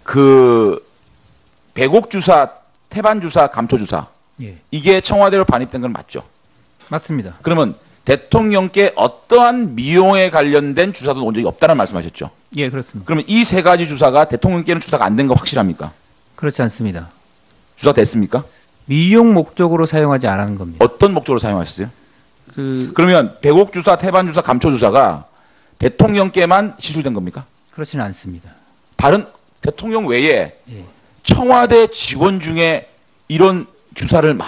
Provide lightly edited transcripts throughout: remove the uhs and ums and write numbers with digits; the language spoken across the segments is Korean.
그 배곡 주사, 태반 주사, 감초 주사 예, 이게 청와대로 반입된 건 맞죠? 맞습니다. 그러면 대통령께 어떠한 미용에 관련된 주사도 온 적이 없다는 말씀하셨죠? 예, 그렇습니다. 그러면 이 세 가지 주사가 대통령께는 주사가 안 된 거 확실합니까? 그렇지 않습니다. 주사 됐습니까? 미용 목적으로 사용하지 않은 겁니다. 어떤 목적으로 사용하셨어요? 그러면 배곡 주사, 태반 주사, 감초 주사가 대통령께만 시술된 겁니까? 그렇지는 않습니다. 다른 대통령 외에 예. 청와대 직원 중에 이런 주사를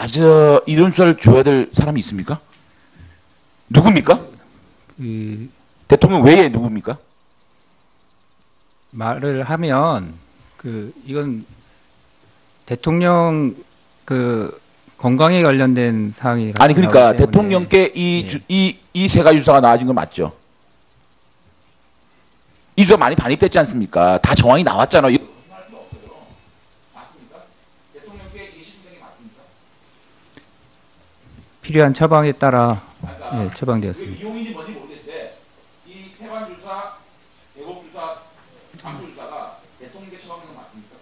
줘야 될 사람이 있습니까? 누굽니까? 대통령 외에 누굽니까? 말을 하면 이건 대통령 건강에 관련된 사항이 아니 그러니까 대통령께 이 세 가지 주사가 나와진 건 맞죠? 이 주사 많이 반입됐지 않습니까? 다 정황이 나왔잖아요. 맞습니까? 대통령께 이 시술된 게 맞습니까? 필요한 처방에 따라 예, 처방되었습니다. 미용인지 뭔지 모르겠는데 이 태반 주사, 배곡 주사, 감초 주사가 대통령께 처방된 건 맞습니까?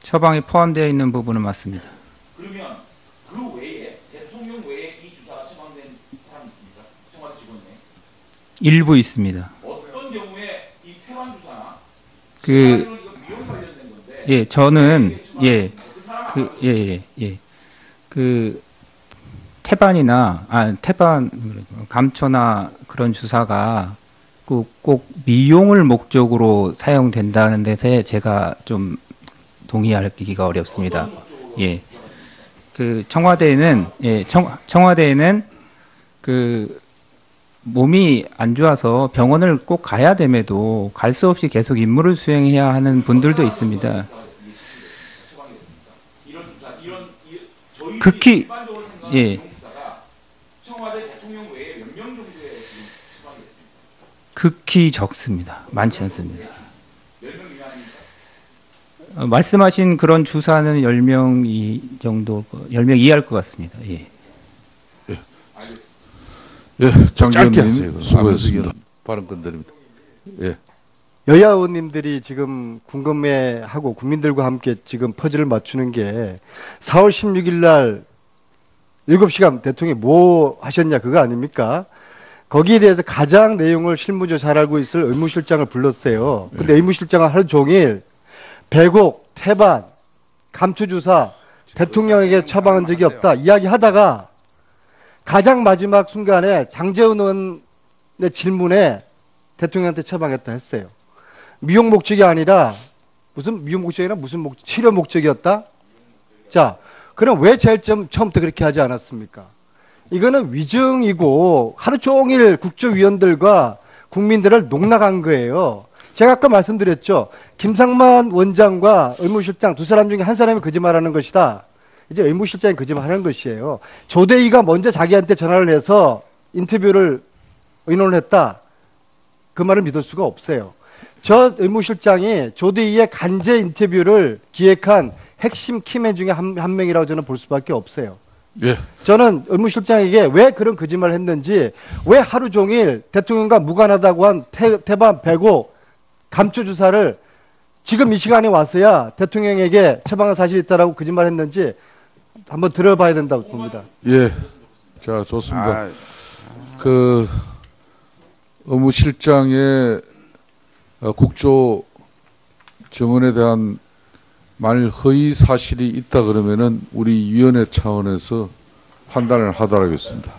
처방에 포함되어 있는 부분은 맞습니다. 그러면 그 외에 대통령 외에 이 주사가 처방된 사람이 있습니까? 청와대 직원 내에? 일부 있습니다. 어떤 경우에 이 태반 주사나 미용 관련된 건데 예, 저는 태반 감초나 그런 주사가 꼭 미용을 목적으로 사용된다는 데서 제가 좀 동의하기가 어렵습니다. 예. 청와대에는 몸이 안 좋아서 병원을 꼭 가야 됨에도 갈 수 없이 계속 임무를 수행해야 하는 분들도 있습니다. 극히 예. 청와대 대통령 외에 몇 명 정도의 처방이 있습니까? 극히 적습니다. 많지 않습니다. 말씀하신 그런 주사는 10명 정도, 10명 이하일 것 같습니다. 예. 예, 장관님 수고했습니다. 발언권 드립니다. 예. 여야 의원님들이 지금 궁금해하고 국민들과 함께 지금 퍼즐을 맞추는 게 4월 16일 날 7시간 대통령이 뭐 하셨냐 그거 아닙니까? 거기에 대해서 가장 내용을 실무적으로 잘 알고 있을 의무실장을 불렀어요. 근데 의무실장은 하루 종일 배곡, 태반, 감초주사 대통령에게 처방한 적이 없다 이야기하다가 가장 마지막 순간에 장제원 의원의 질문에 대통령한테 처방했다 했어요. 미용 목적이 아니라 무슨 미용 목적이나 무슨 목적, 치료 목적이었다? 자, 그럼 왜 제일 처음부터 그렇게 하지 않았습니까? 이거는 위증이고 하루 종일 국조위원들과 국민들을 농락한 거예요. 제가 아까 말씀드렸죠. 김상만 원장과 의무실장 두 사람 중에 한 사람이 거짓말하는 것이다. 이제 의무실장이 거짓말하는 것이에요. 조대희가 먼저 자기한테 전화를 해서 인터뷰를 의논을 했다. 그 말을 믿을 수가 없어요. 저 의무실장이 조대희의 간제 인터뷰를 기획한 핵심 키맨 중에 한 명이라고 저는 볼 수밖에 없어요. 예. 저는 의무실장에게 왜 그런 거짓말을 했는지, 왜 하루 종일 대통령과 무관하다고 한 태반, 배곡, 감초 주사를 지금 이 시간에 와서야 대통령에게 처방한 사실이 있다라고 거짓말했는지 한번 들어봐야 된다고 봅니다. 예. 자, 좋습니다. 그 의무실장의 국조 정언에 대한 만일 허위 사실이 있다 그러면은 우리 위원회 차원에서 판단을 하도록 하겠습니다.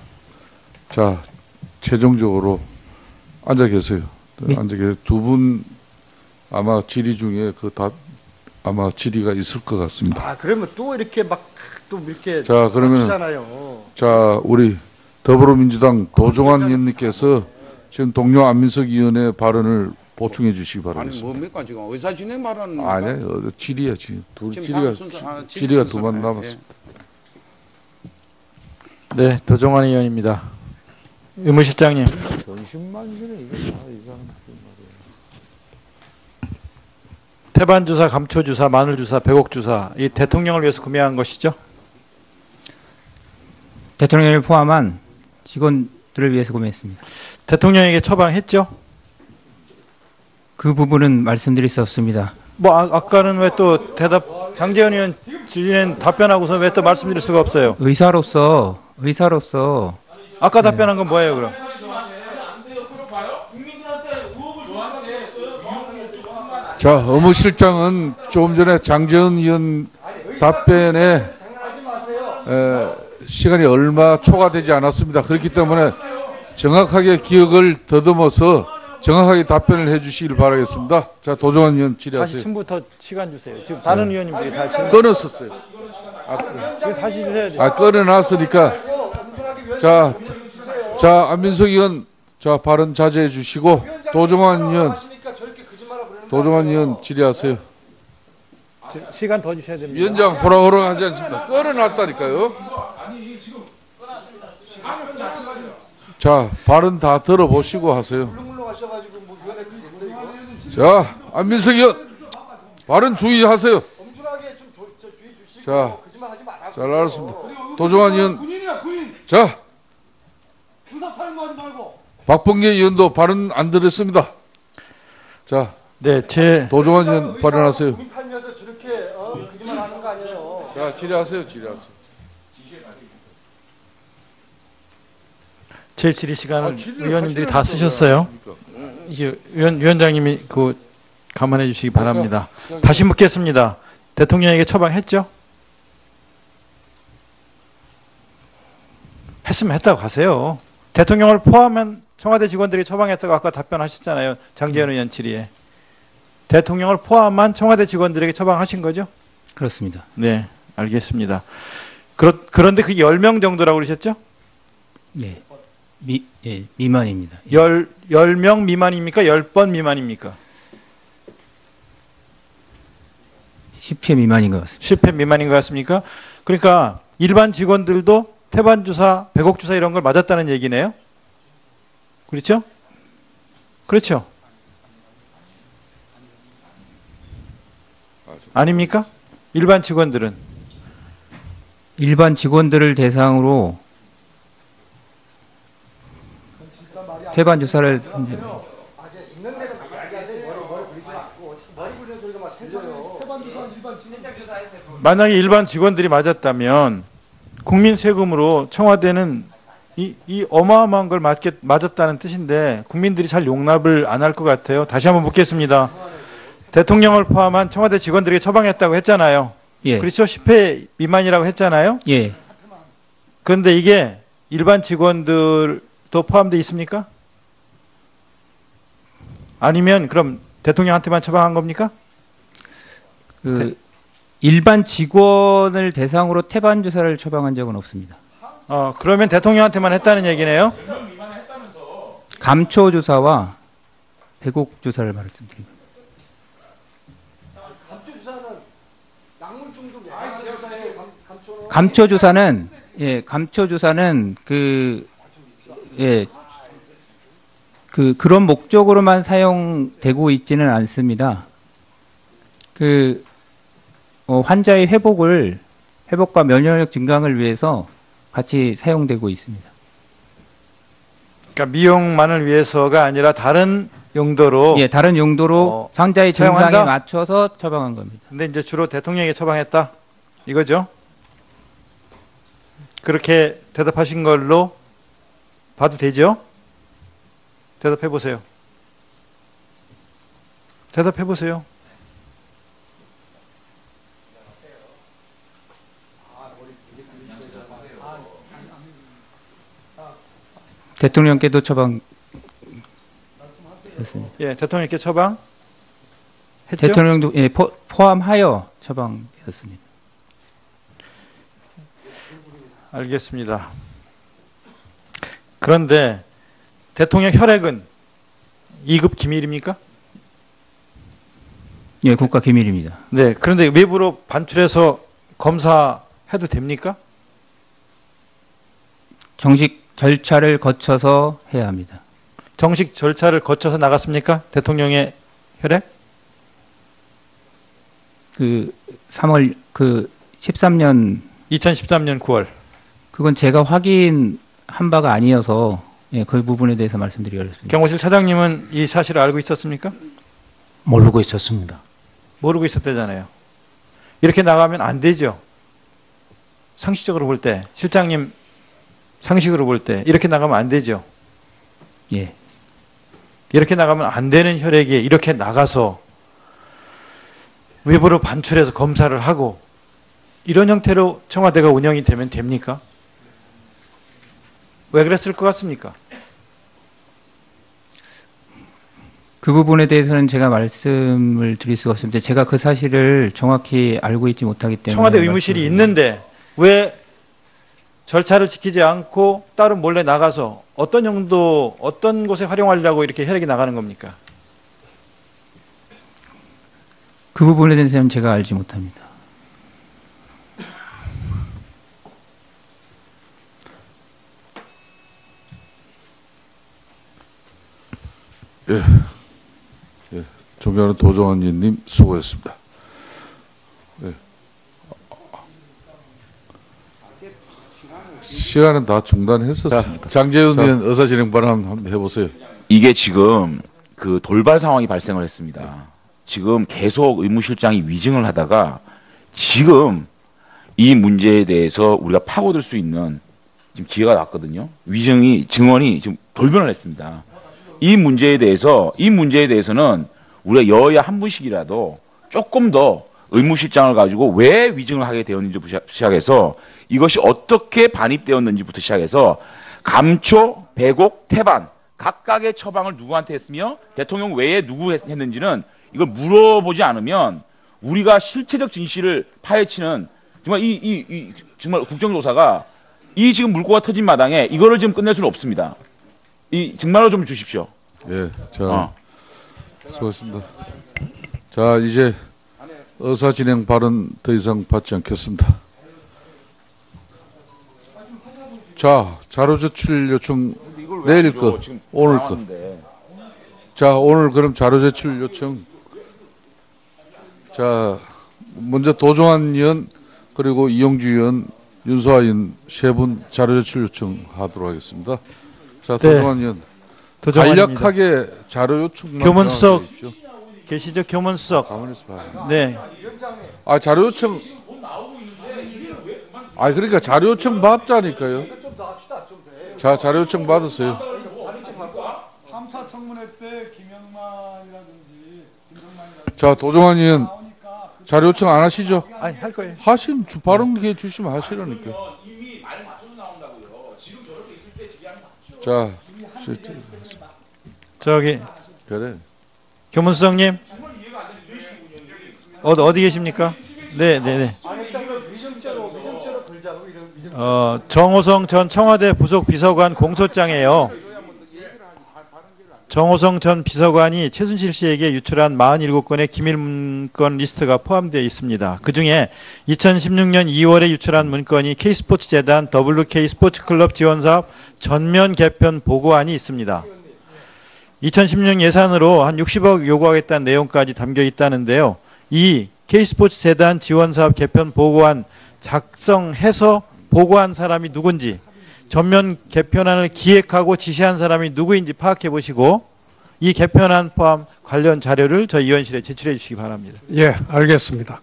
자, 최종적으로 앉아 계세요. 네. 앉아 계세요. 두 분 아마 질의 중에 아마 질의가 있을 것 같습니다. 아, 그러면 또 이렇게 또 이렇게 자, 그러면 자, 우리 더불어민주당 도종환 의원님께서 지금 동료 안민석 의원의 발언을 보충해 주시기 바라겠습니다. 아니 뭡니까 지금 의사 진행 말하는 아니요, 질의야 지금. 질의가 두 번 남았습니다. 네, 도종환 의원입니다. 의무실장님. 정신만이네 이게 다 이상한 태반주사, 감초주사, 마늘주사, 배곡주사 이 대통령을 위해서 구매한 것이죠? 대통령을 포함한 직원들을 위해서 구매했습니다. 대통령에게 처방했죠? 그 부분은 말씀드릴 수 없습니다. 뭐 아까는 왜 또 장재현 의원 질의는 답변하고서 왜 또 말씀드릴 수가 없어요? 의사로서 아까 답변한 건 뭐예요, 그럼? 자, 의무실장은 조금 전에 장재현 의원 답변에 시간이 얼마 초과되지 않았습니다. 그렇기 때문에 정확하게 기억을 더듬어서 정확하게 답변을 해주시길 바라겠습니다. 자, 도종환 의원 다시 질의하세요. 처음부터 시간 주세요. 지금 다른 의원님들이 다 지금 끊었었어요. 지금 다시 주셔야 돼요. 끊어놨으니까. 자, 안민석 의원, 자, 발언 자제해 주시고, 도종환 의원 질의하세요. 시간 더 주셔야 됩니다. 위원장 호락호락 하지 않습니다. 끊어놨다니까요. 자, 발언 다 들어보시고 하세요. 자, 안민석 의원, 발언 주의하세요. 자, 잘 알았습니다. 도종환 의원, 자, 박범계 의원도 발언 안 들었습니다. 자, 네, 도종환 의원 발언하세요. 팔면서 저렇게 거짓말하는 거 아니에요? 자, 질의하세요. 제 질의 시간을 질의를 의원님들이 하시려니까 다 쓰셨어요. 그러십니까? 이제 위원장님이 그 감안해 주시기 바랍니다. 다시 묻겠습니다. 대통령에게 처방했죠? 했으면 했다고 하세요. 대통령을 포함한 청와대 직원들이 처방했다고 아까 답변하셨잖아요. 장재현 의원 질의에. 대통령을 포함한 청와대 직원들에게 처방하신 거죠? 그렇습니다. 네, 알겠습니다. 그런데 그게 10명 정도라고 그러셨죠? 예. 미만입니다. 10명 미만입니까? 10번 미만입니까? 10회 미만인 것 같습니다. 10회 미만인 것 같습니까? 그러니까 일반 직원들도 태반 주사, 백옥 주사 이런 걸 맞았다는 얘기네요. 그렇죠? 그렇죠? 아닙니까? 일반 직원들은 일반 직원들을 대상으로 태반 주사를 만약에 일반 직원들이 맞았다면 국민 세금으로 청와대는 이 어마어마한 걸 맞았다는 뜻인데 국민들이 잘 용납을 안 할 것 같아요. 다시 한번 묻겠습니다. 대통령을 포함한 청와대 직원들에게 처방했다고 했잖아요. 예. 그렇죠? 10회 미만이라고 했잖아요. 예. 그런데 이게 일반 직원들도 포함되어 있습니까? 아니면 그럼 대통령한테만 처방한 겁니까? 일반 직원을 대상으로 태반 주사를 처방한 적은 없습니다. 그러면 대통령한테만 했다는 얘기네요. 감초 주사와 백옥 주사를 말씀드립니다. 감초 주사는 그런 목적으로만 사용되고 있지는 않습니다. 환자의 회복과 면역력 증강을 위해서 같이 사용되고 있습니다. 그러니까 미용만을 위해서가 아니라 다른 용도로. 예, 다른 용도로 환자의 사용한다? 증상에 맞춰서 처방한 겁니다. 근데 이제 주로 대통령에게 처방했다 이거죠? 그렇게 대답하신 걸로 봐도 되죠? 대답해 보세요. 대답해 보세요. 대통령께도 처방했습니다. 예, 대통령께 처방 했죠? 대통령도 포함하여 처방되었습니다. 알겠습니다. 그런데 대통령 혈액은 2급 기밀입니까? 예, 국가 기밀입니다. 네. 그런데 외부로 반출해서 검사해도 됩니까? 정식 절차를 거쳐서 해야 합니다. 정식 절차를 거쳐서 나갔습니까? 대통령의 혈액? 13년 2013년 9월. 그건 제가 확인한 바가 아니어서 그 부분에 대해서 말씀드리기 어렵습니다. 경호실 차장님은 이 사실을 알고 있었습니까? 모르고 있었습니다. 모르고 있었대잖아요. 이렇게 나가면 안 되죠. 상식적으로 볼 때, 실장님 상식으로 볼 때 이렇게 나가면 안 되죠. 예. 이렇게 나가면 안 되는 혈액이 이렇게 나가서 외부로 반출해서 검사를 하고 이런 형태로 청와대가 운영이 되면 됩니까? 왜 그랬을 것 같습니까? 그 부분에 대해서는 제가 말씀을 드릴 수가 없습니다. 제가 그 사실을 정확히 알고 있지 못하기 때문에. 청와대 의무실이 있는데 왜 절차를 지키지 않고 따로 몰래 나가서 어떤 용도, 어떤 곳에 활용하려고 이렇게 혈액이 나가는 겁니까? 그 부분에 대해서는 제가 알지 못합니다. 예, 존경하는 도종환 의원님 수고했습니다. 예. 시간은 다 중단했었습니다. 장재훈 의원 의사진행 발언 한번 해보세요. 이게 지금 그 돌발 상황이 발생을 했습니다. 지금 계속 의무실장이 위증을 하다가 지금 이 문제에 대해서 우리가 파고들 수 있는 지금 기회가 왔거든요. 증언이 지금 돌변을 했습니다. 이 문제에 대해서는 우리가 여야 한 분씩이라도 조금 더 의무실장을 가지고 왜 위증을 하게 되었는지부터 시작해서 이것이 어떻게 반입되었는지부터 시작해서 감초, 배곡, 태반 각각의 처방을 누구한테 했으며 대통령 외에 누구 했는지는 이걸 물어보지 않으면 우리가 실체적 진실을 파헤치는 정말 정말 국정조사가 이 지금 물꼬가 터진 마당에 이거를 지금 끝낼 수는 없습니다. 정말로 좀 주십시오. 예, 자, 수고했습니다. 자, 이제 의사진행 발언 더 이상 받지 않겠습니다. 자, 자료 제출 요청 내일 거, 오늘 거. 자, 오늘 그럼 자료 제출 요청. 자, 먼저 도종환 의원 그리고 이용주 의원, 윤소아 의원 세 분 자료 제출 요청하도록 하겠습니다. 자, 도종환 의원. 간략하게 자료 요청만 교문수석 계시죠? 교문수석. 가만히 있어봐요. 네. 아, 자료 요청. 아, 그러니까 자료 요청 받자니까요. 자, 자료 요청 받으세요. 3차 청문회 때 김영만이라든지 자, 도종환 의원 자료 요청 안 하시죠? 아니, 할 거예요. 하신 발언 기회 주시면 하시라니까. 이미 말 맞춰서 나온다고요. 지금 저렇게 있을 때 제기하는 거 맞죠? 자, 저기 그래. 교문수석님 어디 계십니까? 네. 정호성 전 청와대 부속 비서관 공소장이에요. 정호성 전 비서관이 최순실 씨에게 유출한 47건의 기밀 문건 리스트가 포함되어 있습니다. 그중에 2016년 2월에 유출한 문건이 K스포츠재단 WK 스포츠클럽 지원사업 전면 개편 보고안이 있습니다. 2016년 예산으로 한 60억 요구하겠다는 내용까지 담겨 있다는데요. 이 K스포츠재단 지원사업 개편 보고안 작성해서 보고한 사람이 누군지, 전면 개편안을 기획하고 지시한 사람이 누구인지 파악해 보시고 이 개편안 포함 관련 자료를 저희 의원실에 제출해 주시기 바랍니다. 예, 알겠습니다.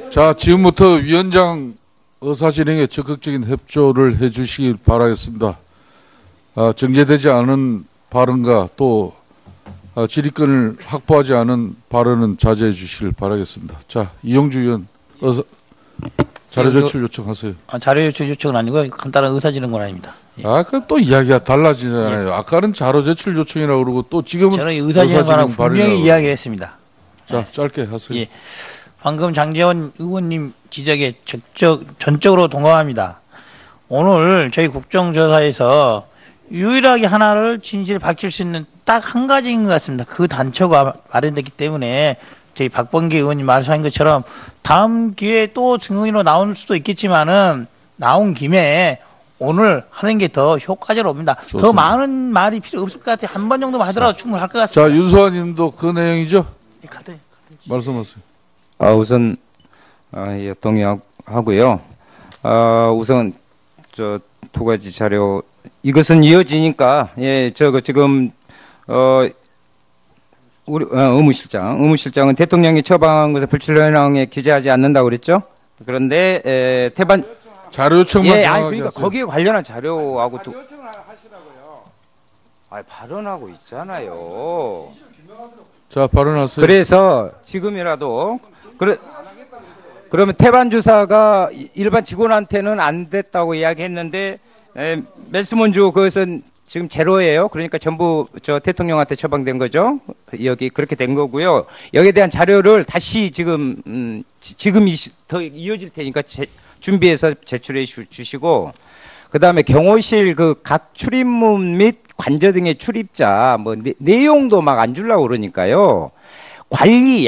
자, 지금부터 위원장 의사진행에 적극적인 협조를 해 주시길 바라겠습니다. 정제되지 않은 발언과 또 질의권을 확보하지 않은 발언은 자제해 주시길 바라겠습니다. 자, 이용주 의원 자료 제출 요청하세요. 자료 제출 요청은 아니고 간단한 의사진행은 아닙니다. 예. 그럼 또 이야기가 달라지잖아요. 예. 아까는 자료 제출 요청이라고 그러고 또 지금은 저는 의사진행만 분명히 이야기했습니다. 자, 짧게 하세요. 예. 방금 장제원 의원님 지적에 전적으로 동감합니다. 오늘 저희 국정조사에서 유일하게 하나를 진실을 밝힐 수 있는 딱 한 가지인 것 같습니다. 그 단초가 마련됐기 때문에 저희 박범계 의원님 말씀하신 것처럼 다음 기회에 또 증인으로 나올 수도 있겠지만은 나온 김에 오늘 하는 게 더 효과적으로 옵니다. 좋습니다. 더 많은 말이 필요 없을 것 같아요. 한 번 정도만 하더라도 충분할 것 같습니다. 자, 윤소아 님도 그 내용이죠? 예, 카드. 말씀하세요. 우선 동의하고요. 우선 저 두 가지 자료 이것은 이어지니까 예, 저거 지금 우리 의무실장은 대통령이 처방한 것을 불출연항에 기재하지 않는다고 그랬죠? 그런데 태반 자료 요청만 예, 아니 정확하게 그러니까 하세요. 거기에 관련한 자료하고 또 요청을 하시라고요. 아, 발언하고 있잖아요. 자, 발언하세요. 그래서 지금이라도 그러면 태반 주사가 일반 직원한테는 안 됐다고 이야기했는데 멜스몬주 그것은 지금 제로예요. 그러니까 전부 저 대통령한테 처방된 거죠. 여기 그렇게 된 거고요. 여기에 대한 자료를 다시 지금 더 이어질 테니까 준비해서 제출해 주시고 그다음에 경호실 그 각 출입문 및 관저 등의 출입자 뭐 내용도 막 안 주려고 그러니까요. 관리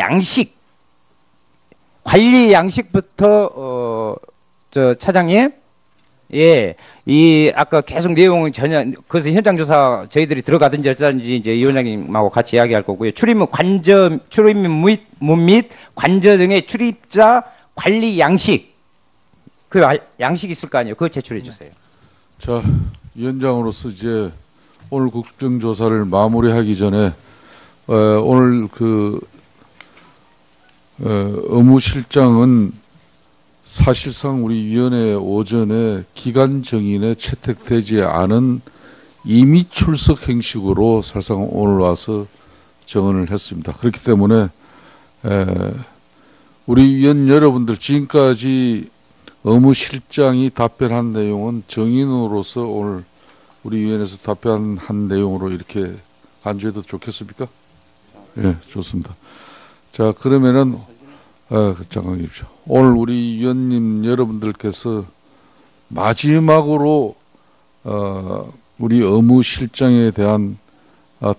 양식부터 저 차장님 예, 이 아까 계속 내용은 전혀 그래서 현장 조사 저희들이 들어가든지 어쩌든지 이제 위원장님하고 같이 이야기할 거고요. 출입문 및 관저 등의 출입자 관리 양식 그 양식 있을 거 아니에요. 그거 제출해 주세요. 자, 위원장으로서 이제 오늘 국정조사를 마무리하기 전에 오늘 의무실장은 사실상 우리 위원회 오전에 기간 정인에 채택되지 않은 임의 출석 형식으로 사실상 오늘 와서 정언을 했습니다. 그렇기 때문에 우리 위원 여러분들 지금까지 의무실장이 답변한 내용은 정인으로서 오늘 우리 위원회에서 답변한 내용으로 이렇게 간주해도 좋겠습니까? 예, 좋습니다. 자, 그러면은 잠깐 계십시오. 오늘 우리 위원님 여러분들께서 마지막으로 우리 의무실장에 대한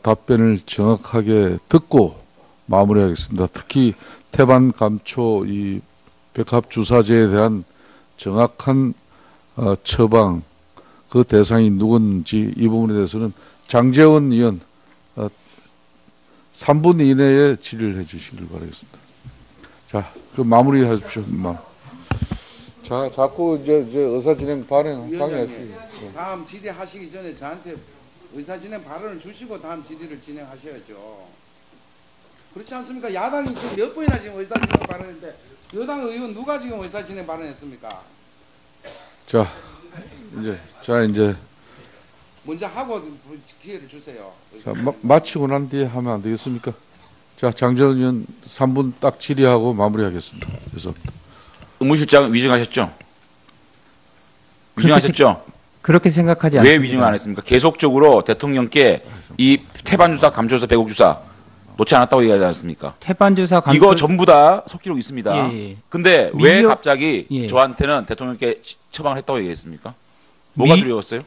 답변을 정확하게 듣고 마무리하겠습니다. 특히 태반 감초 이 백합주사제에 대한 정확한 처방 그 대상이 누군지 이 부분에 대해서는 장제원 의원 3분 이내에 질의를 해주시길 바라겠습니다. 자, 그 마무리 하십시오. 자, 자꾸 이제 의사 진행 방해하시고. 다음 질의하시기 전에 저한테 의사 진행 발언을 주시고 다음 질의를 진행하셔야죠. 그렇지 않습니까? 야당이 지금 몇 번이나 지금 의사 진행 발언했는데 여당 의원 누가 지금 의사 진행 발언했습니까? 자, 이제 먼저 하고 기회를 주세요. 자, 마치고 난 뒤에 하면 안 되겠습니까? 자, 장재원 의원 3분 딱 질의하고 마무리하겠습니다. 죄송합니다. 의무실장 위증하셨죠? 위증하셨죠? 그렇게 생각하지 왜 않습니다. 위증을 안 했습니까? 계속적으로 대통령께 이 태반주사, 감초주사, 배곡주사 놓지 않았다고 얘기하지 않았습니까? 태반주사 감초 이거 전부 다 속기록 있습니다. 예. 근데 왜 미역- 갑자기 예. 저한테는 대통령께 처방을 했다고 얘기했습니까? 뭐가 두려웠어요?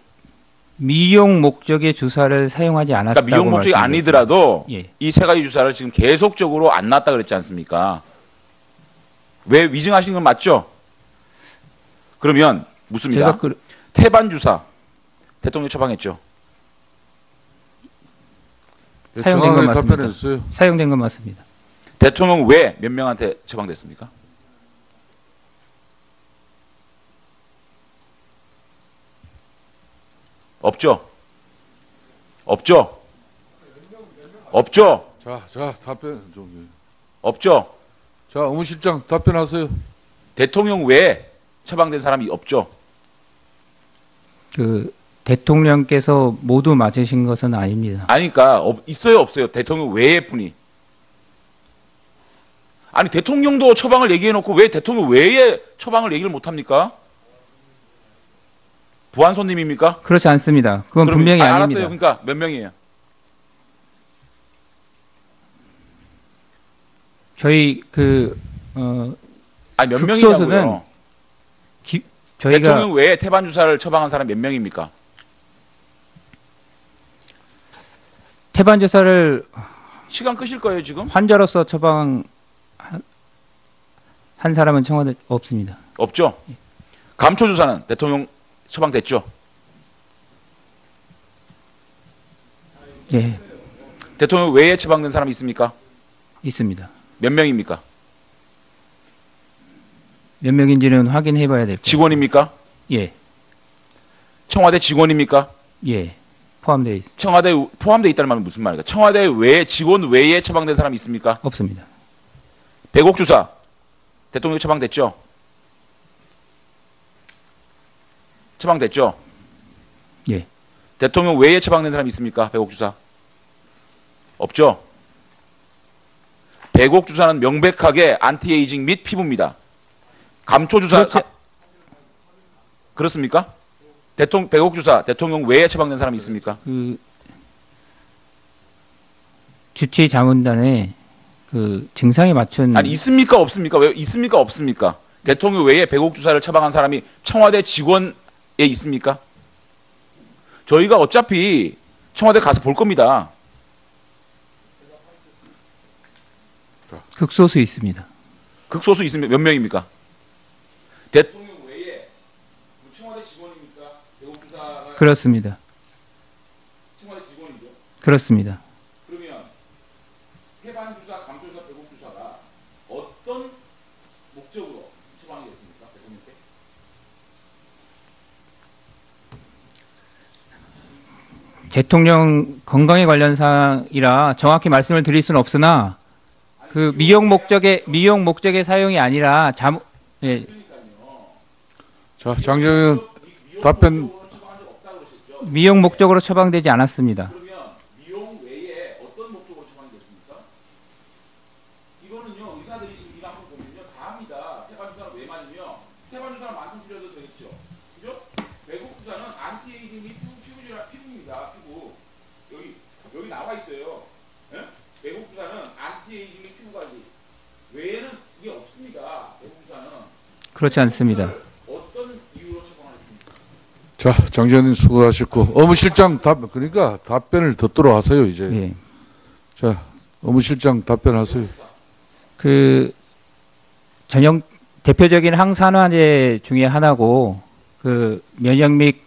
미용 목적의 주사를 사용하지 않았다고 그러니까 미용 목적이 말씀드렸습니다. 아니더라도 예. 이 세 가지 주사를 지금 계속적으로 안 놨다 그랬지 않습니까? 왜 위증하시는 건 맞죠? 그러면 묻습니다. 제가 태반 주사 대통령 처방했죠. 사용된 건 정확하게 맞습니다. 답변해 주세요. 사용된 건 맞습니다. 대통령 왜 몇 명한테 처방됐습니까? 없죠. 없죠. 없죠. 자, 답변 좀. 없죠. 자, 의무실장 답변하세요. 대통령 외에 처방된 사람이 없죠. 그 대통령께서 모두 맞으신 것은 아닙니다. 아니까 있어요 없어요. 대통령 외의 분이. 아니 대통령도 처방을 얘기해놓고 왜 대통령 외에 처방을 얘기를 못합니까? 부한손님입니까? 그렇지 않습니다. 그건 그럼- 분명히 아닙니다. 알았어요. 그러니까 몇 명이에요? 저희 아니 몇 극소수는 명이냐고요? 저희가 대통령 외에 태반 주사를 처방한 사람 몇 명입니까? 태반 주사를 시간 끄실 거예요 지금? 환자로서 처방 한 사람은 청와대 없습니다. 없죠. 감초 주사는 대통령 처방됐죠. 예, 대통령 외에 처방된 사람 있습니까? 있습니다. 몇 명입니까? 몇 명인지는 확인해 봐야 될 거예요. 직원입니까? 예, 청와대 직원입니까? 예, 포함되어 있습니다. 청와대 포함되어 있다는 말은 무슨 말입니까? 청와대 외에 직원 외에 처방된 사람이 있습니까? 없습니다. 배곡 주사 대통령 처방됐죠? 처방됐죠? 예, 대통령 외에 처방된 사람이 있습니까? 배곡 주사 없죠? 배곡 주사는 명백하게 안티에이징 및 피부입니다. 감초 주사 그렇습니까? 배곡 주사 대통령 외에 처방된 사람이 있습니까? 그 주치의 자문단에 그 증상에 맞춘 아니 있습니까 없습니까? 왜 있습니까 없습니까? 대통령 외에 배곡 주사를 처방한 사람이 청와대 직원에 있습니까? 저희가 어차피 청와대 가서 볼 겁니다. 극소수 있습니다. 극소수 있으면 몇 명입니까? 대통령 외에 청와대 직원입니까? 배곡 주사가 그렇습니다. 청와대 직원이죠. 그렇습니다. 그러면 해반 주사, 감초 주사, 배곡 주사가 어떤 목적으로 처방이 됐습니까? 대통령께? 대통령 건강에 관련 사항이라 정확히 말씀을 드릴 수는 없으나 그 미용 목적의 사용이 아니라 예, 자, 장재원 답변. 미용 목적으로 처방되지 않았습니다. 그러면 미용 외에 어떤 목적으로 처방이 됐습니까? 이거는요 의사들이 지금 이 방송 보면요 다 합니다. 태반 주사는 왜 맞으며 태반 주사는 말씀드려도 되겠죠. 그죠? 배곡 주사는 안티에이징 및 피부입니다. 피부 여기 나와 있어요. 예? 배곡 주사는 안티에이징 및 피부 관리 외에는 이게 없습니다. 배곡 주사는 그렇지 않습니다. 어떤 이유로 처방하셨습니까? 자, 장재원님 수고하셨고 업무실장 그러니까 답변을 듣도록 하세요 이제. 예. 자, 업무실장 답변하세요. 그 전형 대표적인 항산화제 중에 하나고 그 면역 및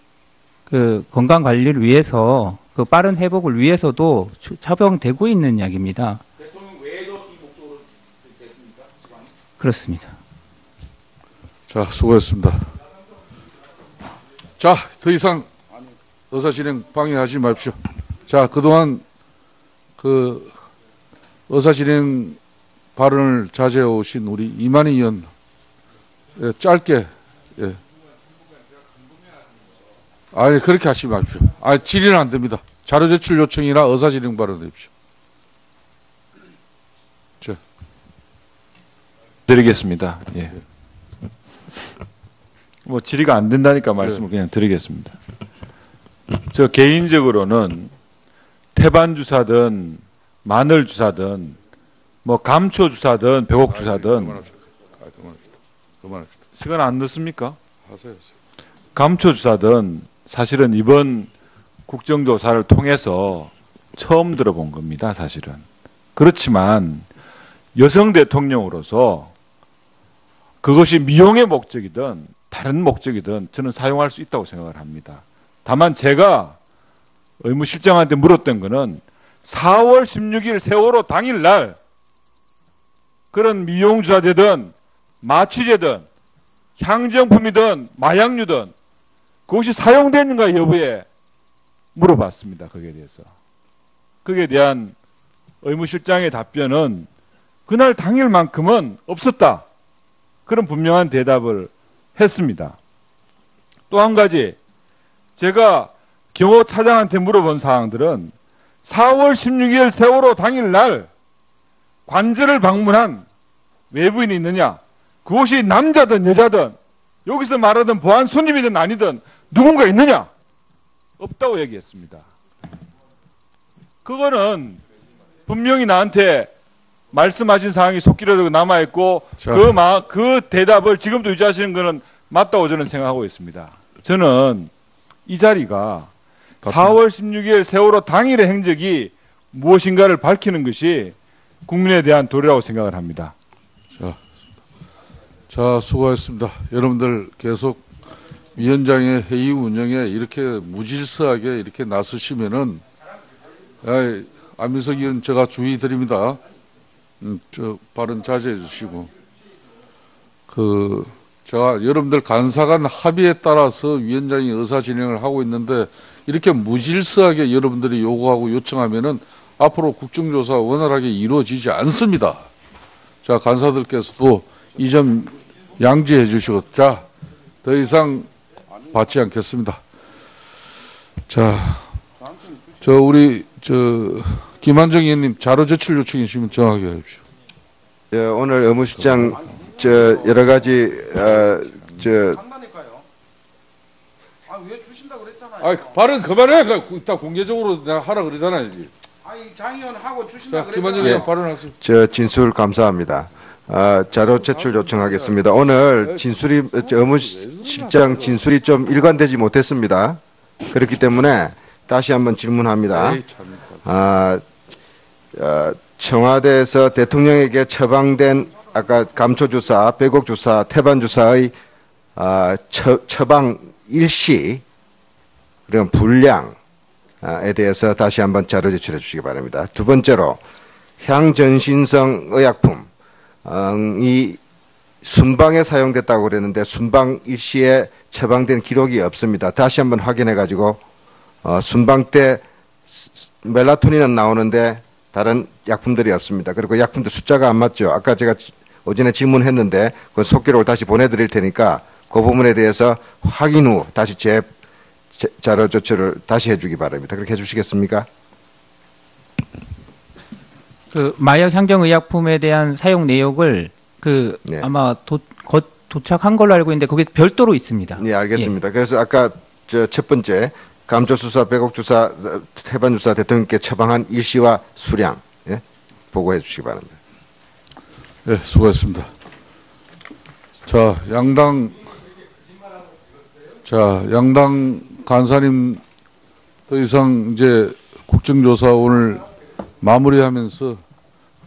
그 건강 관리를 위해서 그 빠른 회복을 위해서도 처방되고 있는 약입니다. 대통령 외에도 이 목적으로 됐습니까? 처방이? 그렇습니다. 자, 수고했습니다. 자, 더 이상 의사 진행 방해하지 마십시오. 자, 그동안 그 의사 진행 발언을 자제해 오신 우리 이만희 의원 짧게 아니 그렇게 하시지 마십시오. 질의는 안 됩니다. 자료 제출 요청이나 의사 진행 발언 해주십시오. 자, 드리겠습니다. 예. 뭐 질의가 안 된다니까 말씀을 그냥 드리겠습니다. 저 개인적으로는 태반 주사든 마늘 주사든 뭐 감초 주사든 배곡 주사든 그만합시다. 시간 안 넣습니까? 하세요. 감초 주사든 사실은 이번 국정조사를 통해서 처음 들어본 겁니다. 사실은. 그렇지만 여성 대통령으로서 그것이 미용의 목적이든 다른 목적이든 저는 사용할 수 있다고 생각을 합니다. 다만 제가 의무실장한테 물었던 거는 4월 16일 세월호 당일날 그런 미용주사제든 마취제든 향정품이든 마약류든 그것이 사용되는가 여부에 물어봤습니다. 거기에 대해서. 거기에 대한 의무실장의 답변은 그날 당일만큼은 없었다. 그런 분명한 대답을 했습니다. 또 한 가지 제가 경호 차장한테 물어본 사항들은 4월 16일 세월호 당일날 관저를 방문한 외부인이 있느냐, 그것이 남자든 여자든 여기서 말하던 보안 손님이든 아니든 누군가 있느냐, 없다고 얘기했습니다. 그거는 분명히 나한테 말씀하신 사항이 속기록으로 남아있고 그 대답을 지금도 유지하시는 거는 맞다고 저는 생각하고 있습니다. 저는 이 자리가 4월 16일 세월호 당일의 행적이 무엇인가를 밝히는 것이 국민에 대한 도리라고 생각을 합니다. 자, 수고하셨습니다. 여러분들 계속 위원장의 회의 운영에 이렇게 무질서하게 이렇게 나서시면은 안민석 의원 제가 주의 드립니다. 저 발언 자제해 주시고 자, 여러분들 간사간 합의에 따라서 위원장이 의사 진행을 하고 있는데 이렇게 무질서하게 여러분들이 요구하고 요청하면은 앞으로 국정조사 원활하게 이루어지지 않습니다. 자, 간사들께서도 이 점 양지해 주시고, 자, 더 이상 받지 않겠습니다. 자, 우리 김한정 의원님 자료 제출 요청이시면 정하게 해주십시오. 오늘 의무실장 여러 가지 장난일까요? 왜 주신다고 그랬잖아요. 발언 그만해. 다 공개적으로 내가 하라 그러잖아요. 장 의원 하고 주신다고 자, 김한정 그랬잖아요. 의원 발언하세요. 진술 감사합니다. 자료 제출 요청하겠습니다. 오늘 의무실장 진술이 좀 일관되지 못했습니다. 그렇기 때문에 다시 한번 질문합니다. 청와대에서 대통령에게 처방된 아까 감초주사, 배곡주사, 태반주사의 처방 일시 그런 분량에 대해서 다시 한번 자료 제출해 주시기 바랍니다. 두 번째로 향전신성 의약품 이 순방에 사용됐다고 그랬는데 순방 일시에 처방된 기록이 없습니다. 다시 한번 확인해 가지고 순방 때 멜라토닌은 나오는데 다른 약품들이 없습니다. 그리고 약품들 숫자가 안 맞죠. 아까 제가 오전에 질문했는데 그 속기록을 다시 보내드릴 테니까 그 부분에 대해서 확인 후 다시 자료 조치를 다시 해주기 바랍니다. 그렇게 해주시겠습니까? 그 마약 향정 의약품에 대한 사용 내역을 네. 아마 도착한 걸로 알고 있는데 거기 별도로 있습니다. 네, 알겠습니다. 그래서 아까 첫 번째 감초주사, 배곡주사, 태반주사 대통령께 처방한 일시와 수량 보고해 주시기 바랍니다. 네, 수고하셨습니다. 양당 간사님 더 이상 이제 국정조사 오늘 마무리하면서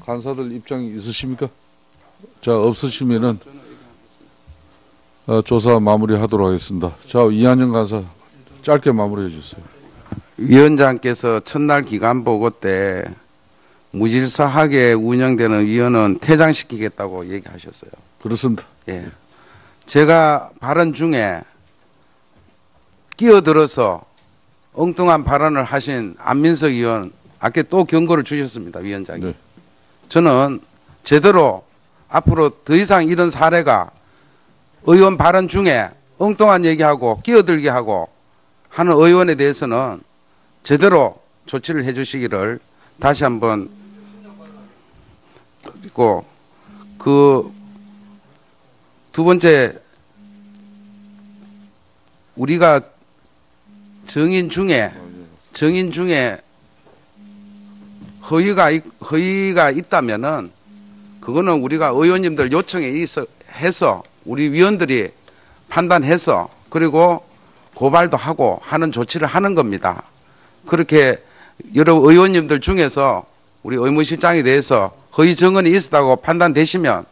간사들 입장이 있으십니까? 자, 없으시면은 조사 마무리하도록 하겠습니다. 자, 이한영 간사 짧게 마무리해 주세요. 위원장께서 첫날 기간 보고 때 무질서하게 운영되는 위원은 퇴장시키겠다고 얘기하셨어요. 그렇습니다. 예. 제가 발언 중에 끼어들어서 엉뚱한 발언을 하신 안민석 의원 아까 또 경고를 주셨습니다. 위원장이. 네. 저는 제대로 앞으로 더 이상 이런 사례가 의원 발언 중에 엉뚱한 얘기하고 끼어들게 하고 하는 의원에 대해서는 제대로 조치를 해 주시기를 다시 한번 그리고 그 두 번째 우리가 정인 중에 허위가 있다면은 그거는 우리가 의원님들 요청에 해서 우리 위원들이 판단해서 그리고 고발도 하고 하는 조치를 하는 겁니다. 그렇게 여러 의원님들 중에서 우리 의무실장에 대해서 허위 증언이 있었다고 판단되시면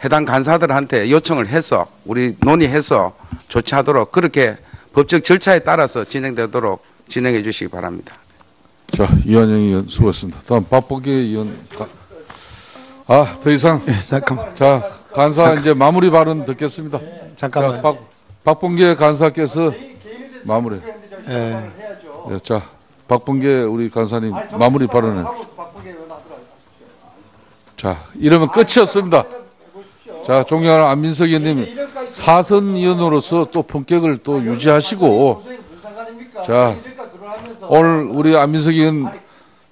해당 간사들한테 요청을 해서 우리 논의해서 조치하도록 그렇게 법적 절차에 따라서 진행되도록 진행해 주시기 바랍니다. 자, 이한영 의원 수고했습니다. 다음 박봉계 의원. 더 이상. 잠깐만. 자, 간사 이제 마무리 발언 듣겠습니다. 잠깐만. 자, 박봉계 간사께서 마무리. 예. 네, 자, 박봉계 우리 간사님 마무리 발언해. 자, 이러면 끝이었습니다. 자, 존경하는 안민석 의원님이 사선 의원으로서 또 품격을 또 유지하시고, 자, 오늘 우리 안민석 의원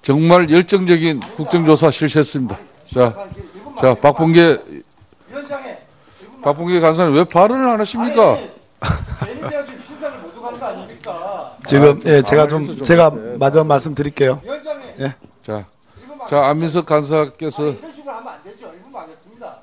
정말 열정적인 국정조사 실시했습니다. 자, 박봉계 간사님 왜 발언을 안 하십니까? 지금 제가 마저 말씀드릴게요. 예. 자, 안민석 간사께서 이런 식으로 하면 안 되죠. 1분 하겠습니다.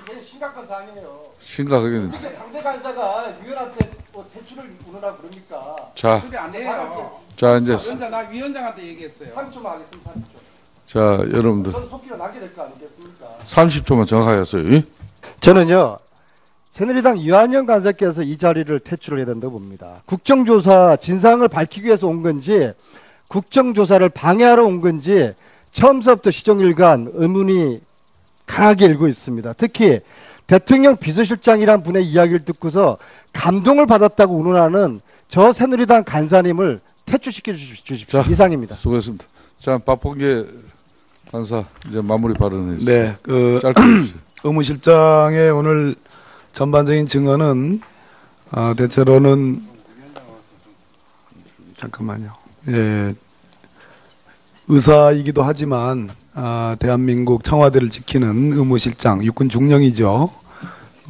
이게 심각한 사안이에요. 심각하겠네요. 어떻게 상대 간사가 위원한테 퇴출을 운운하고 그럽니까? 자, 소리 안 해요. 자, 이제 나 위원장한테 얘기했어요. 3초만 하겠습니다. 3초. 자, 여러분들 저는 속기로 남게 될 거 아니겠습니까? 30초만 정확하게 하세요. 저는요, 새누리당 유한영 간사께서 이 자리를 퇴출을 해야 된다고 봅니다. 국정조사 진상을 밝히기 위해서 온 건지, 국정조사를 방해하러 온 건지, 처음서부터 시종일관 의문이 강하게 일고 있습니다. 특히 대통령 비서실장이란 분의 이야기를 듣고서 감동을 받았다고 운운하는 저 새누리당 간사님을 퇴출시켜 주십시오. 자, 이상입니다. 수고했습니다. 자, 박봉계 간사 이제 마무리 발언해 주세요. 네, 짧게 해주세요. 의무실장의 오늘 전반적인 증언은 대체로는 잠깐만요. 예, 의사이기도 하지만 대한민국 청와대를 지키는 의무실장, 육군 중령이죠.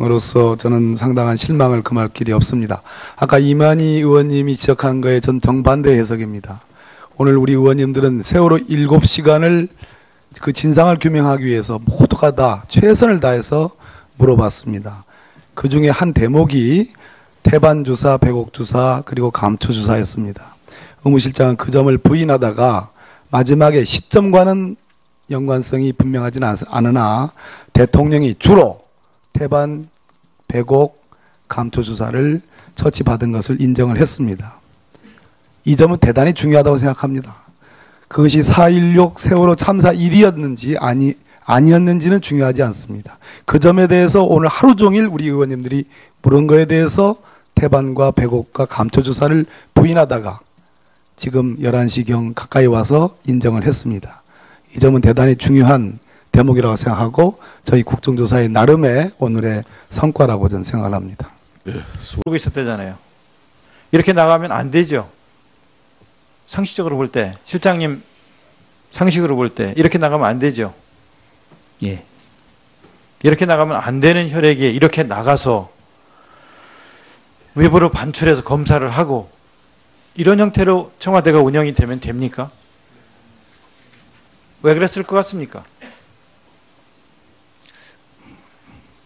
으로서 저는 상당한 실망을 금할 길이 없습니다. 아까 이만희 의원님이 지적한 거에 전 정반대 해석입니다. 오늘 우리 의원님들은 세월호 7시간을 그 진상을 규명하기 위해서 모두가 다 최선을 다해서 물어봤습니다. 그 중에 한 대목이 태반주사, 배곡주사, 그리고 감초주사였습니다. 의무실장은 그 점을 부인하다가 마지막에 시점과는 연관성이 분명하지는 않으나 대통령이 주로 태반, 배곡, 감초주사를 처치받은 것을 인정을 했습니다. 이 점은 대단히 중요하다고 생각합니다. 그것이 4.16 세월호 참사 일이었는지 아니었는지는 중요하지 않습니다. 그 점에 대해서 오늘 하루 종일 우리 의원님들이 물은 거에 대해서 태반과 배곡과 감초주사를 부인하다가 지금 11시경 가까이 와서 인정을 했습니다. 이 점은 대단히 중요한 대목이라고 생각하고 저희 국정조사의 나름의 오늘의 성과라고 저는 생각을 합니다. 모르고 있었대잖아요. 이렇게 나가면 안 되죠. 상식적으로 볼 때, 실장님 상식으로 볼 때 이렇게 나가면 안 되죠. 예. 이렇게 나가면 안 되는 혈액이 이렇게 나가서 외부로 반출해서 검사를 하고 이런 형태로 청와대가 운영이 되면 됩니까? 왜 그랬을 것 같습니까?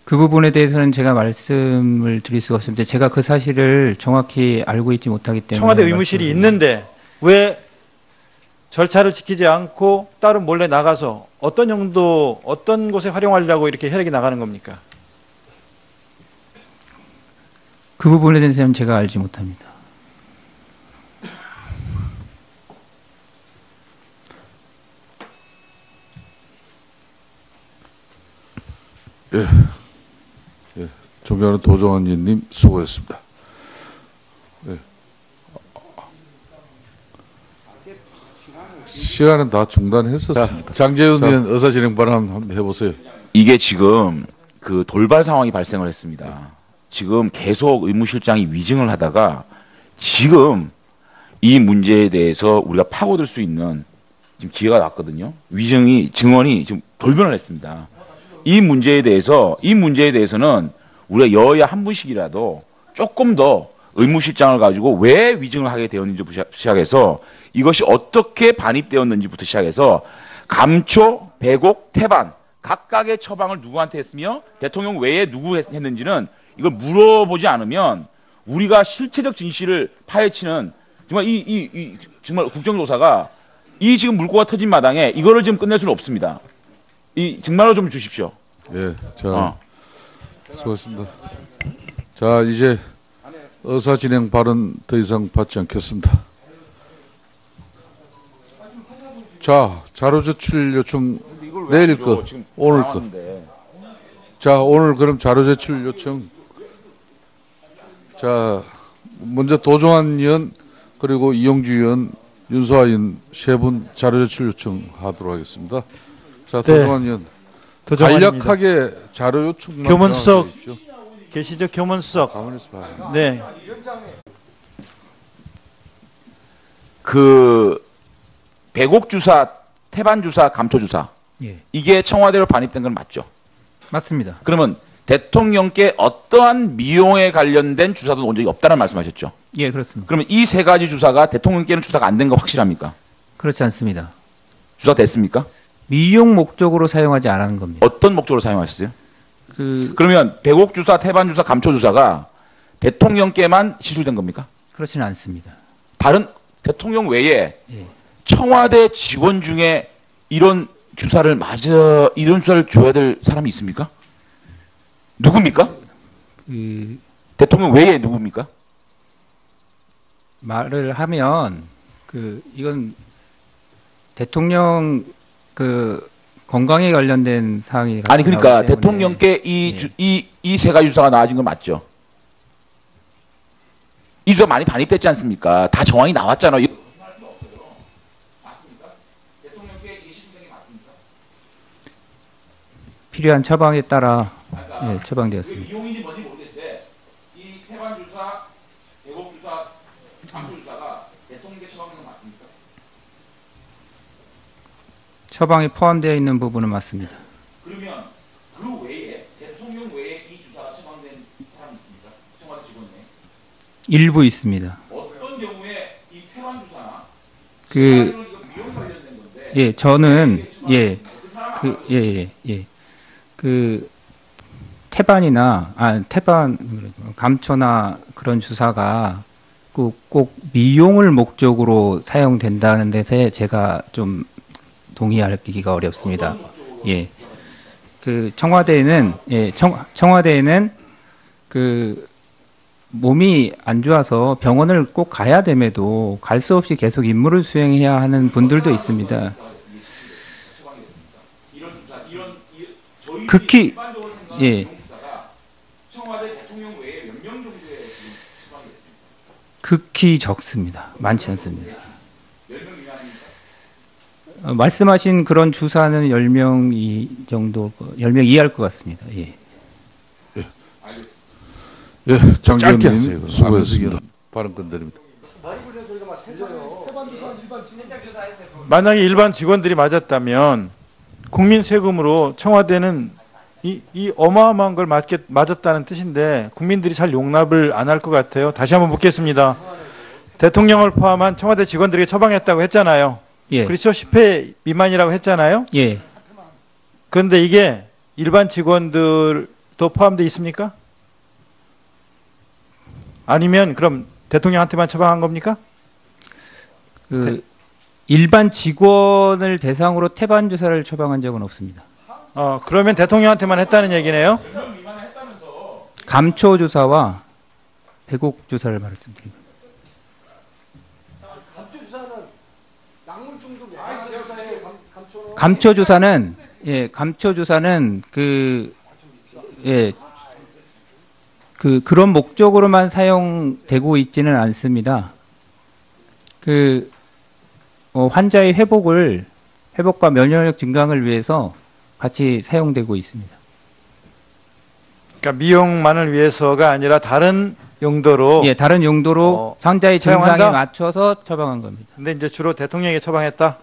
그 부분에 대해서는 제가 말씀을 드릴 수가 없습니다. 제가 그 사실을 정확히 알고 있지 못하기 때문에. 청와대 의무실이 있는데 왜 절차를 지키지 않고 따로 몰래 나가서 어떤 용도, 어떤 곳에 활용하려고 이렇게 혈액이 나가는 겁니까? 그 부분에 대해서는 제가 알지 못합니다. 예. 예. 존경하는 도종환 의원님 수고했습니다. 예. 시간은 다 중단했었습니다. 장재훈 의원 의사진행 발언 한번 해보세요. 이게 지금 그 돌발 상황이 발생을 했습니다. 지금 계속 의무실장이 위증을 하다가 지금 이 문제에 대해서 우리가 파고들 수 있는 지금 기회가 왔거든요. 증언이 지금 돌변을 했습니다. 이 문제에 대해서는 우리가 여야 한 분씩이라도 조금 더 의무실장을 가지고 왜 위증을 하게 되었는지부터 시작해서 이것이 어떻게 반입되었는지부터 시작해서 감초, 배곡, 태반 각각의 처방을 누구한테 했으며 대통령 외에 누구 했는지는 이걸 물어보지 않으면 우리가 실체적 진실을 파헤치는 정말 정말 국정조사가 이 지금 물꼬가 터진 마당에 이거를 지금 끝낼 수는 없습니다. 정말로 좀 주십시오. 예, 자, 수고하셨습니다. 자, 이제 의사 진행 발언 더 이상 받지 않겠습니다. 자, 자료 제출 요청 내일 거, 오늘 거. 자, 오늘 그럼 자료 제출 요청. 자, 먼저 도종환 의원 그리고 이용주 의원, 윤소아 의원 세 분 자료 제출 요청하도록 하겠습니다. 자, 도종환 의원. 간략하게 자료 요청만 교문수석 계시죠? 교문수석. 가만히 있어 봐요. 네. 그 배곡 주사, 태반 주사, 감초 주사. 예. 이게 청와대로 반입된 건 맞죠? 맞습니다. 그러면 대통령께 어떠한 미용에 관련된 주사도 온 적이 없다는 말씀하셨죠? 예, 그렇습니다. 그러면 이 세 가지 주사가 대통령께는 주사가 안 된 거 확실합니까? 그렇지 않습니다. 주사 됐습니까? 미용 목적으로 사용하지 않은 겁니다. 어떤 목적으로 사용하셨어요? 그러면 배곡 주사, 태반 주사, 감초 주사가 대통령께만 시술된 겁니까? 그렇지는 않습니다. 다른 대통령 외에 예. 청와대 직원 중에 이런 주사를 줘야 될 사람이 있습니까? 누굽니까? 대통령 외에 누굽니까? 말을 하면 이건 대통령 건강에 관련된 사항이 아니 그러니까 나오기 때문에. 대통령께 예. 이 세 가지 주사가 나와진 건 맞죠? 이 주사 많이 반입됐지 않습니까? 다 정황이 나왔잖아요. 필요한 처방에 따라 예, 처방되었습니다. 이용인지 뭔지 모르겠어요. 이 태반 주사, 대곡 주사, 감초 주사가 대통령께 처방된 건 맞습니까? 처방이 포함되어 있는 부분은 맞습니다. 그러면 그 외에 대통령 외에 이 주사가 처방된 사람이 있습니까? 청와대 직원 내에 일부 있습니다. 어떤 경우에 이 태반 주사나 그 미용 관련된 건데 예, 저는 그 태반이나 태반 감초나 그런 주사가 꼭 미용을 목적으로 사용된다는 데서 제가 좀 동의하기가 어렵습니다. 예. 그 청와대에는 청와대에는 그 몸이 안 좋아서 병원을 꼭 가야 됨에도 갈 수 없이 계속 임무를 수행해야 하는 분들도 있습니다. 극히 예. 청와대 대통령 외에 몇 명 정도의 지금 처방이 있습니까? 극히 적습니다. 많지 않습니다. 10명 말씀하신 그런 주사는 10명 정도, 10명 이하일 것 같습니다. 예. 예, 장관님 짧게 하세요. 수고했습니다. 발언권 드립니다. 만약에 일반 직원들이 맞았다면 국민 세금으로 청와대는 이 어마어마한 걸 맞았다는 뜻인데 국민들이 잘 용납을 안 할 것 같아요. 다시 한번 묻겠습니다. 대통령을 포함한 청와대 직원들에게 처방했다고 했잖아요. 예. 그렇죠? 10회 미만이라고 했잖아요. 예. 그런데 이게 일반 직원들도 포함되어 있습니까? 아니면 그럼 대통령한테만 처방한 겁니까? 일반 직원을 대상으로 태반 주사를 처방한 적은 없습니다. 그러면 대통령한테만 했다는 얘기네요. 감초 주사와 배곡 주사를 말씀드립니다. 감초 주사는 그런 목적으로만 사용되고 있지는 않습니다. 환자의 회복과 면역력 증강을 위해서 같이 사용되고 있습니다. 그러니까 미용만을 위해서가 아니라 다른 용도로 다른 용도로 환자의 증상에 맞춰서 처방한 겁니다. 근데 이제 주로 대통령에게 처방했다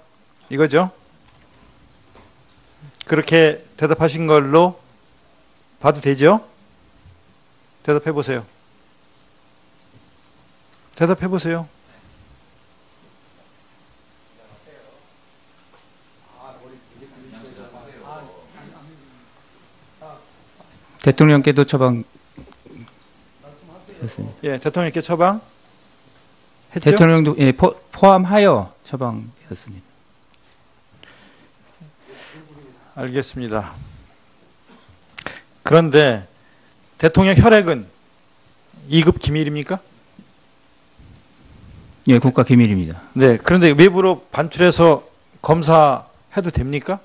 이거죠? 그렇게 대답하신 걸로 봐도 되죠? 대답해 보세요. 대답해 보세요. 대통령께도 처방 했습니다. 예, 대통령께 처방 했죠? 대통령도 포함하여 처방했습니다. 알겠습니다. 그런데 대통령 혈액은 2급 기밀입니까? 예, 국가 기밀입니다. 네, 그런데 외부로 반출해서 검사해도 됩니까?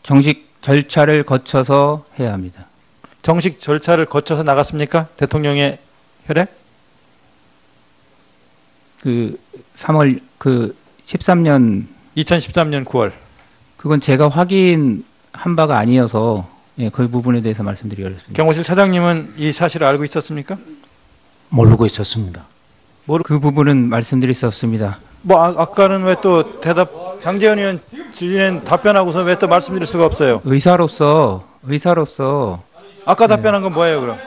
정식 절차를 거쳐서 해야 합니다. 정식 절차를 거쳐서 나갔습니까? 대통령의 혈액? 2013년 9월. 그건 제가 확인한 바가 아니어서 그 부분에 대해서 말씀드리기 어렵습니다. 경호실 차장님은 이 사실을 알고 있었습니까? 모르고 있었습니다. 그 부분은 말씀드릴 수 없습니다. 아까는 왜 또 장제원 의원 주진은 답변하고서 왜 또 말씀드릴 수가 없어요? 의사로서 아까 답변한 건 뭐예요, 그럼?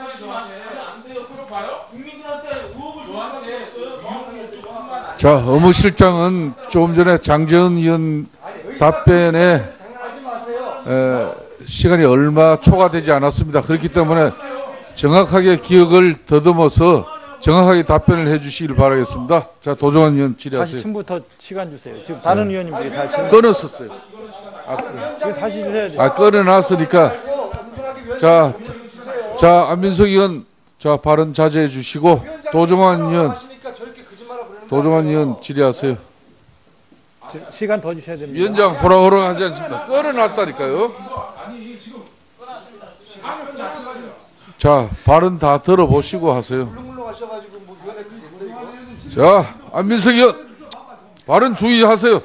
자, 의무실장은 조금 전에 장제원 의원 답변에 시간이 얼마 초과되지 않았습니다. 그렇기 때문에 정확하게 기억을 더듬어서 정확하게 답변을 해주시길 바라겠습니다. 자, 도정환 의원 질의하세요. 다시 처음부터 시간 주세요. 지금 다른 의원님들이 다 끊었었어요. 지금 다시 주셔야죠. 끊어놨으니까. 자, 안민석 의원, 발언 자제해 주시고 도정환 의원 질의하세요. 시간 더 주셔야 됩니다. 위원장 호락호락 하지 않습니다. 끌어놨다니까요. 자, 발언 다 들어보시고 하세요. 자, 안민석 의원, 발언 주의하세요.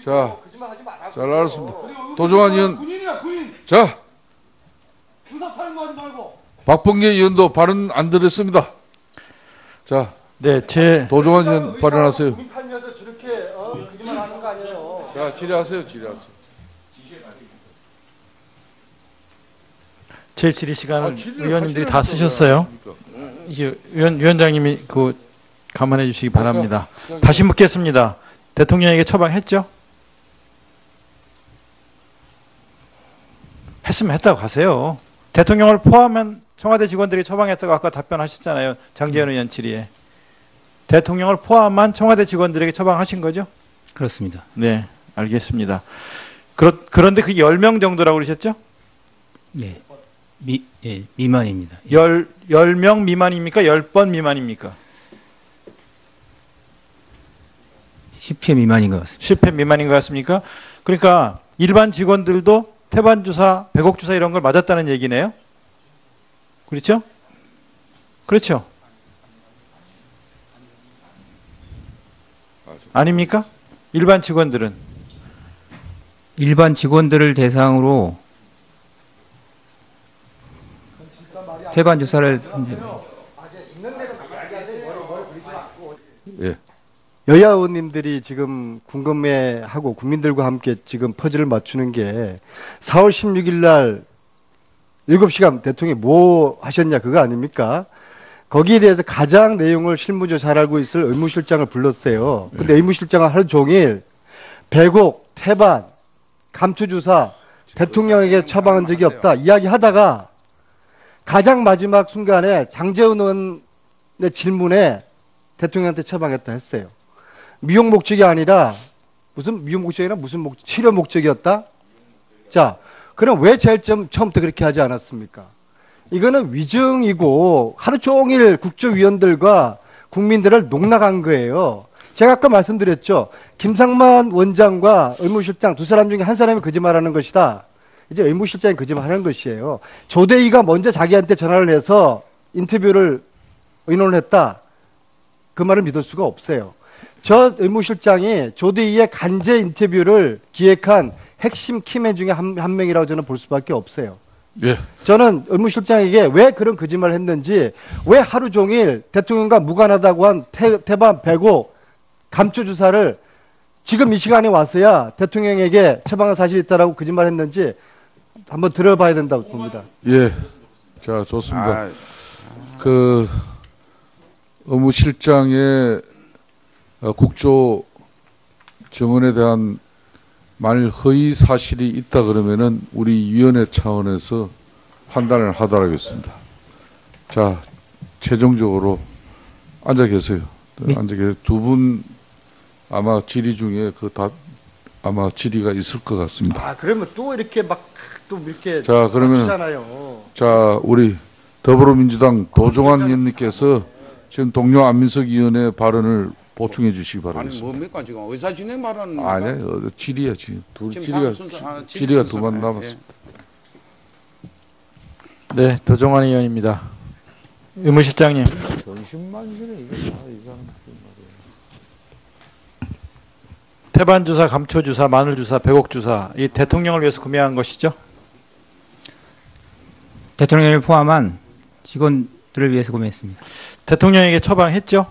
자, 잘 알았습니다. 도종환 의원, 자, 박범계 의원도 발언 안 들었습니다. 자, 네, 도종환 의원 발언하세요. 팔면서 저렇게 거짓말하는 거 아니에요? 자, 질의하세요. 질의하세요. 제 질의 시간을 질의를 의원님들이 하시라니까 다 쓰셨어요. 왜 이제 위원장님이 그 감안해 주시기 바랍니다. 다시 묻겠습니다. 대통령에게 처방했죠? 했으면 했다고 하세요. 대통령을 포함한 청와대 직원들이 처방했다고 아까 답변하셨잖아요. 장재현 의원 질의에. 대통령을 포함한 청와대 직원들에게 처방하신 거죠? 그렇습니다. 네, 알겠습니다. 그런데 그 10명 정도라고 그러셨죠? 네. 미만입니다. 10명 미만입니까? 10번 미만입니까? 10회 미만인 것 같습니다. 10회 미만인 것 같습니까? 그러니까 일반 직원들도 태반 주사, 배곡 주사 이런 걸 맞았다는 얘기네요. 그렇죠? 그렇죠? 아닙니까? 일반 직원들은 일반 직원들을 대상으로 태반 주사를 예. 여야 의원님들이 지금 궁금해하고 국민들과 함께 지금 퍼즐을 맞추는 게 4월 16일 날 7시간 대통령이 뭐 하셨냐 그거 아닙니까? 거기에 대해서 가장 내용을 실무적으로 잘 알고 있을 의무실장을 불렀어요. 근데 의무실장은 하루 종일 배곡, 태반, 감투주사 대통령에게 처방한 적이 없다 이야기하다가 가장 마지막 순간에 장재훈 의원의 질문에 대통령한테 처방했다 했어요. 미용 목적이 아니라 무슨 미용 목적이나 무슨 목적, 치료 목적이었다? 자, 그럼 왜 제일 처음부터 그렇게 하지 않았습니까? 이거는 위증이고 하루 종일 국정위원들과 국민들을 농락한 거예요. 제가 아까 말씀드렸죠. 김상만 원장과 의무실장 두 사람 중에 한 사람이 거짓말하는 것이다. 이제 의무실장이 거짓말하는 것이에요. 조대희가 먼저 자기한테 전화를 해서 인터뷰를 의논을 했다. 그 말을 믿을 수가 없어요. 저 의무실장이 조대희의 간제 인터뷰를 기획한 핵심 키맨 중에 한 명이라고 저는 볼 수밖에 없어요. 예. 저는 의무실장에게 왜 그런 거짓말을 했는지, 왜 하루 종일 대통령과 무관하다고 한 태반, 배곡, 감초 주사를 지금 이 시간에 와서야 대통령에게 처방한 사실이 있다라고 거짓말했는지 한번 들어봐야 된다고 봅니다. 예. 자, 좋습니다. 그 의무실장의 국조 정언에 대한 만일 허위 사실이 있다 그러면은 우리 위원회 차원에서 판단을 하도록 하겠습니다. 자, 최종적으로 앉아 계세요. 앉아 계세요. 두 분 아마 질의 중에 그 답 아마 질의가 있을 것 같습니다. 아, 그러면 또 이렇게 또 이렇게 자, 그러면 자, 우리 더불어민주당 도종환 의원님께서 지금 동료 안민석 의원의 발언을 보충해 주시기 바라겠습니다. 아니 뭡니까 지금 의사 진행 발언 아니, 질의야 지금 지금 질의가 두 번 남았습니다. 네, 도종환 의원입니다. 의무실장님. 태반 주사, 감초 주사, 마늘 주사, 배곡 주사 이 대통령을 위해서 구매한 것이죠? 대통령을 포함한 직원들을 위해서 구매했습니다. 대통령에게 처방했죠?